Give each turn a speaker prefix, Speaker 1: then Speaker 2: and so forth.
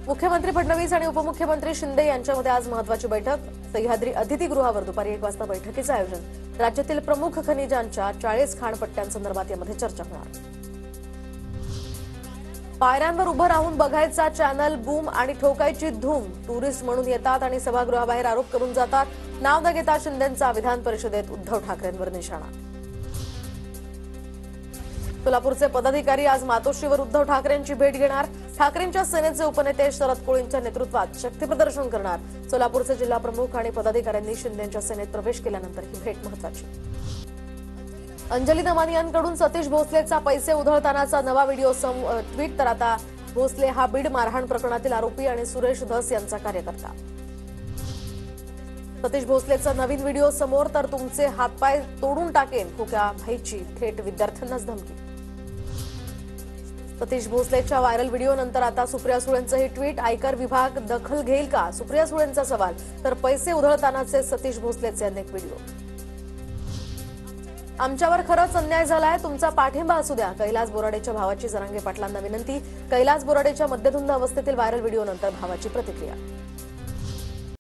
Speaker 1: मुख्यमंत्री फडणवीस आणि उपमुख्यमंत्री शिंदे यांच्यामध्ये आज महत्त्वाची बैठक। सह्याद्री अतिथीगृहावर दुपारी 1 वाजता बैठकीचं आयोजन। राज्यातील प्रमुख खनिजांच्या 40 खाणपट्ट्यांसंदर्भात यामध्ये चर्चा होणार। पायऱ्यांवर उभं राहून बघायचा चॅनल बूम आणि ठोकायची धूम। टुरिस्ट म्हणून येतात आणि सभागृहाबाहेर आरोप करून जातात। नाव न घेता शिंदेंचा विधान परिषदेत उद्धव ठाकरेंवर निशाणा। सोलापूरचे पदाधिकारी आज मातोश्रीवर उद्धव ठाकरेंची भेट घेणार। ठाकरेंच्या सेनेचे उपनेते शरद कोळींच्या नेतृत्वात शक्तीप्रदर्शन करणार। सोलापूरचे जिल्हा प्रमुख आणि पदाधिकाऱ्यांनी शिंदेंच्या सेनेत प्रवेश केल्यानंतर ही भेट महत्त्वाची। अंजली दमानियांकडून सतीश भोसलेचा पैसे उधळतानाचा नवा व्हिडिओ ट्विट। तर आता भोसले हा बीड मारहाण प्रकरणातील आरोपी आणि सुरेश धस यांचा कार्यकर्ता। सतीश भोसलेचा नवीन व्हिडिओ समोर। तर तुमचे हातपाय तोडून टाकेन खोक्या भाईची थेट विद्यार्थ्यांनाच धमकी। सतीश भोसलेच्या व्हायरल व्हिडिओनंतर आता सुप्रिया सुळेंचं हे ट्विट। आयकर विभाग दखल घेईल का, सुप्रिया सुळेंचा सवाल। तर पैसे उधळतानाचे सतीश भोसलेचे अनेक व्हिडिओ। आमच्यावर खरंच अन्याय झालाय, तुमचा पाठिंबा असू द्या, कैलास बोराडेच्या भावाची जरांगे पाटलांना विनंती। कैलास बोराडेच्या मद्यधुंद अवस्थेतील व्हायरल व्हिडिओनंतर भावाची प्रतिक्रिया।